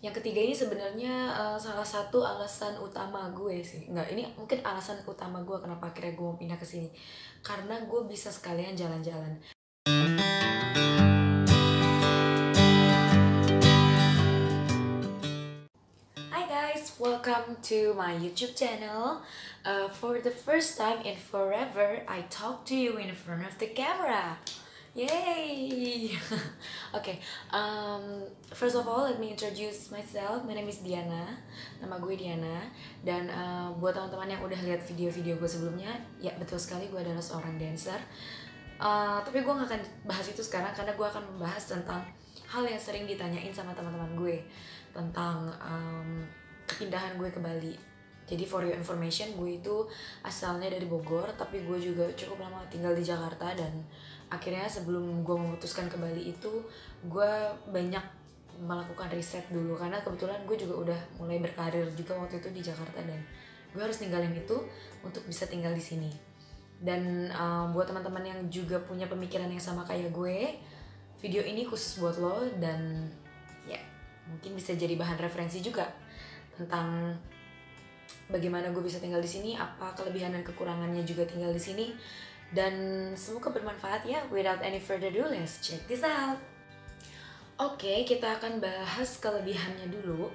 Yang ketiga ini sebenarnya salah satu alasan utama gue sih. Enggak, ini mungkin alasan utama gue kenapa akhirnya gue mau pindah ke sini. Karena gue bisa sekalian jalan-jalan. Hi guys, welcome to my YouTube channel. For the first time in forever, I talk to you in front of the camera. Yay! Okay, first of all, let me introduce myself. My name is Diana. Nama gue Diana. Dan buat teman-teman yang udah lihat video-video gue sebelumnya, ya betul sekali gue adalah seorang dancer. Tapi gue gak akan bahas itu sekarang karena gue akan membahas tentang hal yang sering ditanyain sama teman-teman gue tentang kepindahan gue ke Bali. Jadi for your information, gue itu asalnya dari Bogor, tapi gue juga cukup lama tinggal di Jakarta. Dan akhirnya sebelum gue memutuskan ke Bali itu, gue banyak melakukan riset dulu. Karena kebetulan gue juga udah mulai berkarir juga waktu itu di Jakarta, dan gue harus ninggalin itu untuk bisa tinggal di sini. Dan buat teman-teman yang juga punya pemikiran yang sama kayak gue, video ini khusus buat lo. Dan ya, mungkin bisa jadi bahan referensi juga tentang bagaimana gue bisa tinggal di sini, apa kelebihan dan kekurangannya juga tinggal di sini, dan semoga bermanfaat ya. Without any further ado, let's check this out. Oke, kita akan bahas kelebihannya dulu.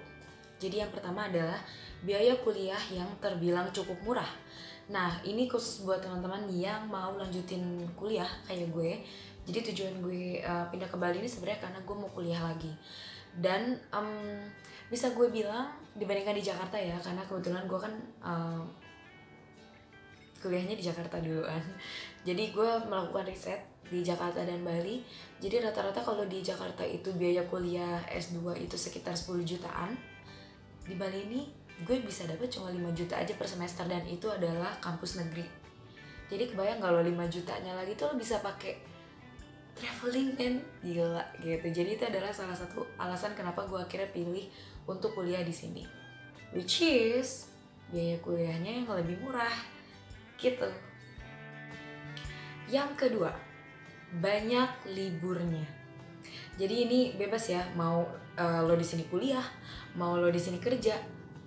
Jadi yang pertama adalah biaya kuliah yang terbilang cukup murah. Nah, ini khusus buat teman-teman yang mau lanjutin kuliah kayak gue. Jadi tujuan gue pindah ke Bali ini sebenarnya karena gue mau kuliah lagi. Dan bisa gue bilang dibandingkan di Jakarta ya, karena kebetulan gue kan kuliahnya di Jakarta duluan. Jadi gue melakukan riset di Jakarta dan Bali. Jadi rata-rata kalau di Jakarta itu biaya kuliah S2 itu sekitar 10 jutaan. Di Bali ini gue bisa dapat cuma 5 juta aja per semester, dan itu adalah kampus negeri. Jadi kebayang kalau 5 jutanya lagi tuh lo bisa pakai traveling, kan gila gitu. Jadi itu adalah salah satu alasan kenapa gue akhirnya pilih untuk kuliah di sini, which is biaya kuliahnya yang lebih murah gitu. Yang kedua, banyak liburnya. Jadi ini bebas ya, mau lo di sini kuliah, mau lo di sini kerja.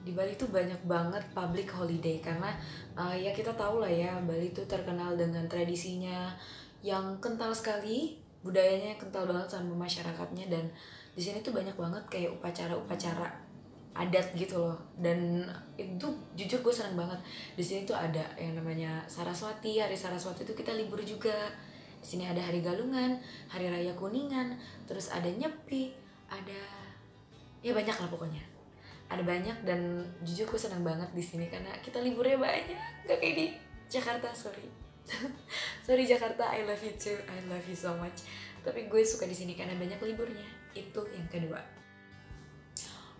Di Bali tuh banyak banget public holiday karena ya kita tahu lah ya, Bali tuh terkenal dengan tradisinya yang kental sekali, budayanya kental banget sama masyarakatnya. Dan di sini tuh banyak banget kayak upacara-upacara adat gitu loh. Dan itu jujur gue seneng banget. Di sini tuh ada yang namanya Saraswati. Hari Saraswati itu kita libur juga. Di sini ada Hari Galungan, Hari Raya Kuningan, terus ada Nyepi, ada ya banyak lah pokoknya. Ada banyak, dan jujur gue seneng banget di sini karena kita liburnya banyak. Gak kayak di Jakarta, sorry. Sorry Jakarta, I love you too, I love you so much. Tapi gue suka di sini karena banyak liburnya. Itu yang kedua.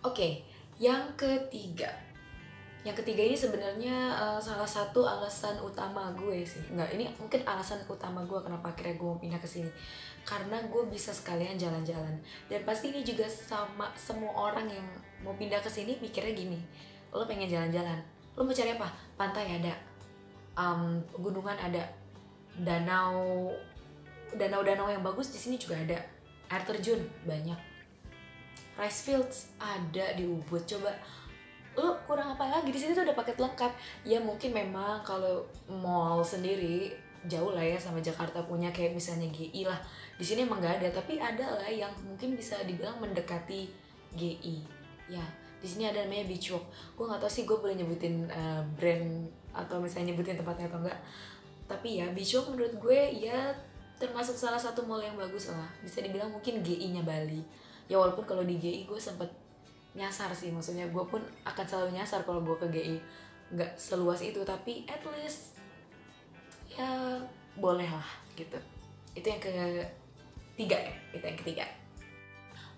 Oke, yang ketiga. Yang ketiga ini sebenarnya salah satu alasan utama gue sih. Enggak, ini mungkin alasan utama gue kenapa akhirnya gue mau pindah ke sini. Karena gue bisa sekalian jalan-jalan. Dan pasti ini juga sama semua orang yang mau pindah ke sini mikirnya gini. Lo pengen jalan-jalan. Lo mau cari apa? Pantai ada. Gunungan ada, danau yang bagus di sini juga ada, air terjun banyak, rice fields ada di Ubud. Coba lo kurang apa lagi? Di sini tuh udah paket lengkap. Ya mungkin memang kalau mall sendiri jauh lah ya sama Jakarta punya, kayak misalnya GI lah. Di sini emang nggak ada, tapi ada lah yang mungkin bisa dibilang mendekati GI. Ya, di sini ada namanya Beach Walk. Gue nggak tahu sih gue boleh nyebutin brand atau misalnya nyebutin tempatnya atau enggak. Tapi ya Beach Walk menurut gue ya termasuk salah satu mall yang bagus lah. Bisa dibilang mungkin GI-nya Bali. Ya walaupun kalau di GI gue sempet nyasar sih, maksudnya gue pun akan selalu nyasar kalau gue ke GI. Nggak seluas itu, tapi at least ya boleh lah gitu. Itu yang ketiga ya, itu yang ketiga.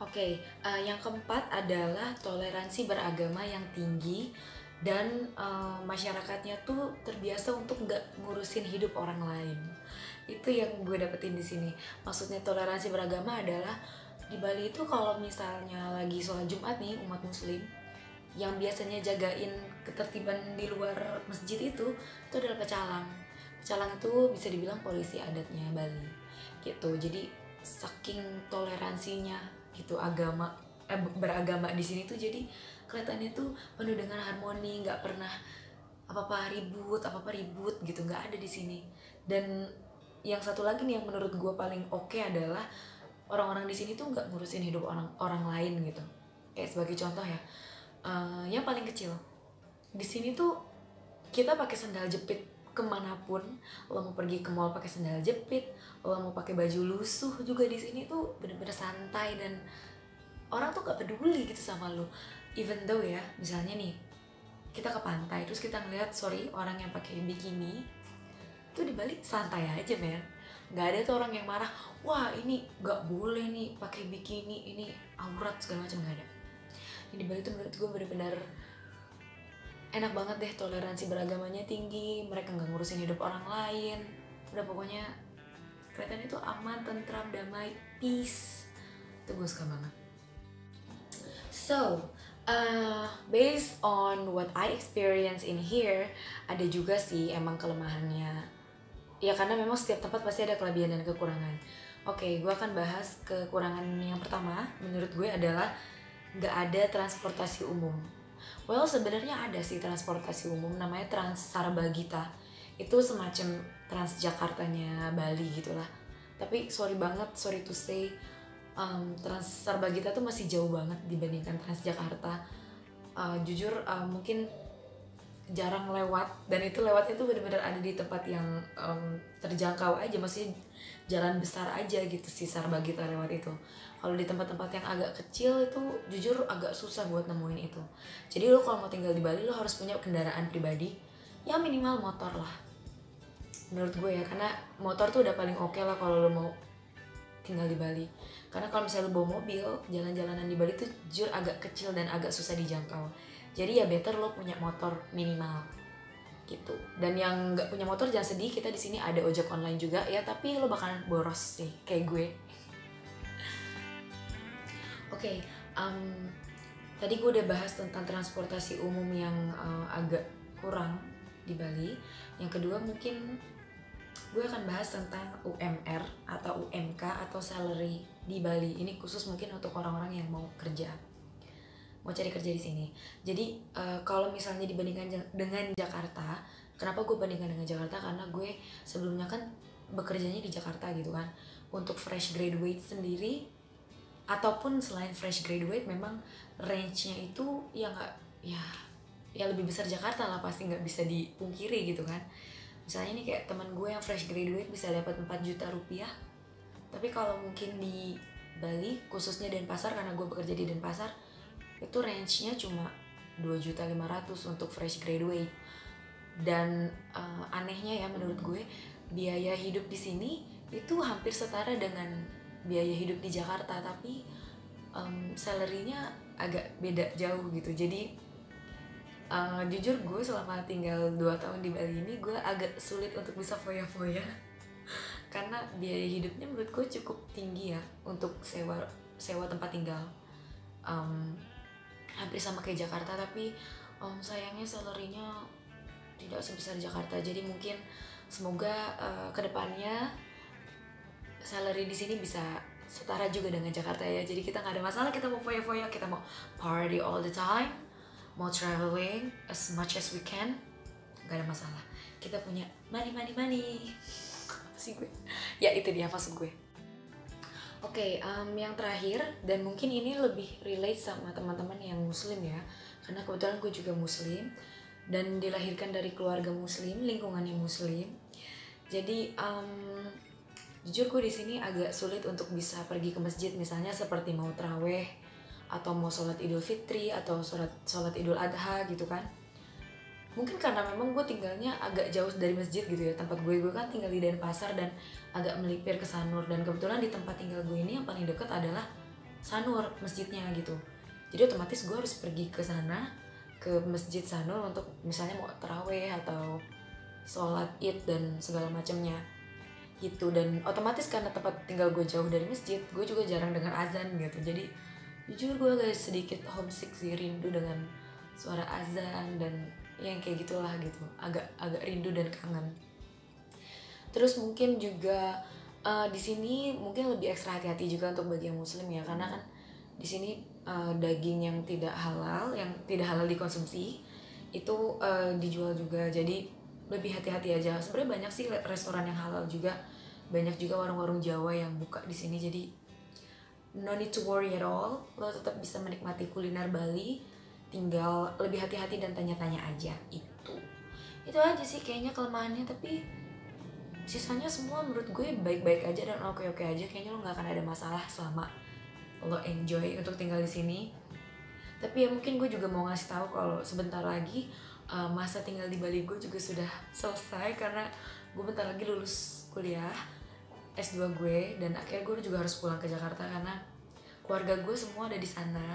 Oke, yang keempat adalah toleransi beragama yang tinggi. Dan masyarakatnya tuh terbiasa untuk nggak ngurusin hidup orang lain. Itu yang gue dapetin di sini. Maksudnya toleransi beragama adalah di Bali itu kalau misalnya lagi sholat Jumat nih, umat muslim yang biasanya jagain ketertiban di luar masjid itu adalah pecalang. Pecalang itu bisa dibilang polisi adatnya Bali gitu. Jadi saking toleransinya gitu agama beragama di sini tuh jadi kelihatannya tuh penuh dengan harmoni, nggak pernah apa-apa ribut gitu, nggak ada di sini. Dan yang satu lagi nih yang menurut gue paling oke adalah orang-orang di sini tuh nggak ngurusin hidup orang lain gitu. Kayak sebagai contoh ya, yang paling kecil di sini tuh kita pakai sandal jepit kemanapun. Lo mau pergi ke mall pakai sandal jepit, lo mau pakai baju lusuh juga di sini tuh bener-bener santai, dan orang tuh gak peduli gitu sama lo. Even though ya, misalnya nih kita ke pantai terus kita ngeliat orang yang pakai bikini tuh di Bali santai aja men, nggak ada tuh orang yang marah, wah ini nggak boleh nih pakai bikini, ini aurat segala macam, nggak ada. Di Bali tuh menurut gue bener-bener enak banget deh, toleransi beragamanya tinggi, mereka nggak ngurusin hidup orang lain, udah pokoknya kelihatannya itu aman, tentram, damai, peace. Itu gue suka banget. So, based on what I experience in here, ada juga sih emang kelemahannya. Ya karena memang setiap tempat pasti ada kelebihan dan kekurangan. Oke, gue akan bahas kekurangan yang pertama menurut gue adalah nggak ada transportasi umum. Well, sebenarnya ada sih transportasi umum, namanya Trans Sarbagita. Itu semacam Transjakartanya Bali gitulah. Tapi sorry to say, Trans Sarbagita tuh masih jauh banget dibandingkan Transjakarta. Jujur mungkin jarang lewat, dan itu lewatnya tuh bener-bener ada di tempat yang terjangkau aja, maksudnya jalan besar aja gitu si Sarbagita lewat itu. Kalau di tempat-tempat yang agak kecil itu jujur agak susah buat nemuin itu. Jadi lo kalau mau tinggal di Bali lo harus punya kendaraan pribadi, ya minimal motor lah menurut gue ya, karena motor tuh udah paling oke lah kalau lo mau tinggal di Bali. Karena kalau misalnya lo bawa mobil, jalan-jalanan di Bali tuh jujur agak kecil dan agak susah dijangkau. Jadi ya better lo punya motor minimal gitu. Dan yang nggak punya motor jangan sedih, kita di sini ada ojek online juga ya, tapi lo bakalan boros sih kayak gue. Oke, tadi gue udah bahas tentang transportasi umum yang agak kurang di Bali. Yang kedua mungkin gue akan bahas tentang UMR atau UMK atau salary di Bali. Ini khusus mungkin untuk orang-orang yang mau kerja, mau cari kerja di sini. Jadi kalau misalnya dibandingkan dengan Jakarta, kenapa gue bandingkan dengan Jakarta? Karena gue sebelumnya kan bekerjanya di Jakarta gitu kan. Untuk fresh graduate sendiri ataupun selain fresh graduate, memang range-nya itu ya nggak, ya lebih besar Jakarta lah, pasti nggak bisa dipungkiri gitu kan. Misalnya nih kayak teman gue yang fresh graduate bisa dapat 4 juta rupiah, tapi kalau mungkin di Bali khususnya Denpasar, karena gue bekerja di Denpasar, itu range-nya cuma 2.500.000 untuk fresh graduate. Dan anehnya ya menurut gue, biaya hidup di sini itu hampir setara dengan biaya hidup di Jakarta, tapi salary-nya agak beda jauh gitu. Jadi jujur gue selama tinggal 2 tahun di Bali ini, gue agak sulit untuk bisa foya-foya karena biaya hidupnya menurut gue cukup tinggi ya untuk sewa tempat tinggal. Hampir sama kayak Jakarta, tapi sayangnya salary-nya tidak sebesar Jakarta. Jadi mungkin semoga kedepannya salary di sini bisa setara juga dengan Jakarta ya. Jadi kita nggak ada masalah, kita mau foya-foya, kita mau party all the time, mau traveling as much as we can, nggak ada masalah. Kita punya money sih gue. Ya itu dia maksud gue. Oke, yang terakhir, dan mungkin ini lebih relate sama teman-teman yang muslim ya, karena kebetulan gue juga muslim dan dilahirkan dari keluarga muslim, lingkungannya muslim. Jadi jujur gue di sini agak sulit untuk bisa pergi ke masjid, misalnya seperti mau taraweh atau mau sholat Idul Fitri atau sholat Idul Adha gitu kan. Mungkin karena memang gue tinggalnya agak jauh dari masjid gitu ya, tempat gue kan tinggal di Denpasar dan agak melipir ke Sanur, dan kebetulan di tempat tinggal gue ini yang paling dekat adalah Sanur masjidnya gitu. Jadi otomatis gue harus pergi ke sana, ke masjid Sanur untuk misalnya mau taraweh atau sholat Id dan segala macamnya gitu. Dan otomatis karena tempat tinggal gue jauh dari masjid, gue juga jarang dengar azan gitu. Jadi jujur gue agak sedikit homesick sih, rindu dengan suara azan dan yang kayak gitulah gitu, agak rindu dan kangen. Terus mungkin juga di sini mungkin lebih ekstra hati-hati juga untuk bagi yang muslim ya, karena kan di sini daging yang tidak halal dikonsumsi itu dijual juga. Jadi lebih hati-hati aja. Sebenarnya banyak sih restoran yang halal juga, banyak juga warung-warung Jawa yang buka di sini. Jadi no need to worry at all, lo tetap bisa menikmati kuliner Bali, tinggal lebih hati-hati dan tanya-tanya aja. Itu aja sih kayaknya kelemahannya, tapi sisanya semua menurut gue baik-baik aja dan oke-oke aja. Kayaknya lo nggak akan ada masalah selama lo enjoy untuk tinggal di sini. Tapi ya mungkin gue juga mau ngasih tahu kalau sebentar lagi masa tinggal di Bali gue juga sudah selesai, karena gue bentar lagi lulus kuliah S2 gue, dan akhirnya gue juga harus pulang ke Jakarta karena keluarga gue semua ada di sana.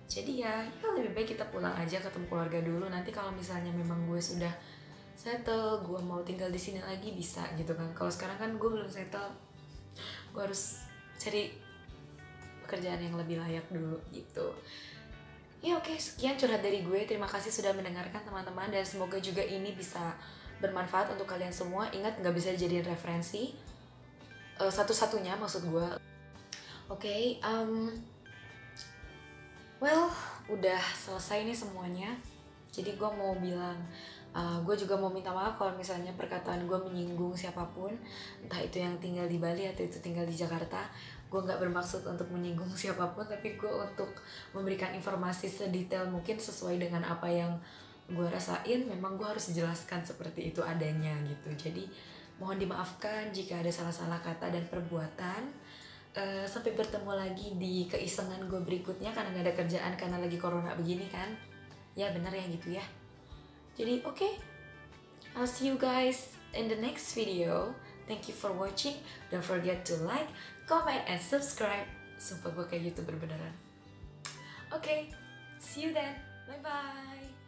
Jadi ya lebih baik kita pulang aja ketemu keluarga dulu. Nanti kalau misalnya memang gue sudah settle, gue mau tinggal di sini lagi bisa gitu kan. Kalau sekarang kan gue belum settle, gue harus cari pekerjaan yang lebih layak dulu gitu. Ya oke, sekian curhat dari gue. Terima kasih sudah mendengarkan teman-teman, dan semoga juga ini bisa bermanfaat untuk kalian semua. Ingat, nggak bisa dijadiin referensi satu-satunya maksud gue. Oke, well, udah selesai nih semuanya. Jadi gue mau bilang, gue juga mau minta maaf kalau misalnya perkataan gue menyinggung siapapun, entah itu yang tinggal di Bali atau itu tinggal di Jakarta. Gue gak bermaksud untuk menyinggung siapapun, tapi gue untuk memberikan informasi sedetail mungkin sesuai dengan apa yang gue rasain. Memang gue harus jelaskan seperti itu adanya gitu. Jadi mohon dimaafkan jika ada salah-salah kata dan perbuatan. Sampai bertemu lagi di keisengan gue berikutnya, karena gak ada kerjaan karena lagi corona begini kan. Ya bener ya gitu ya. Jadi oke, I'll see you guys in the next video. Thank you for watching. Don't forget to like, comment, and subscribe. Sumpah gue kayak YouTuber beneran. Oke, see you then. Bye bye.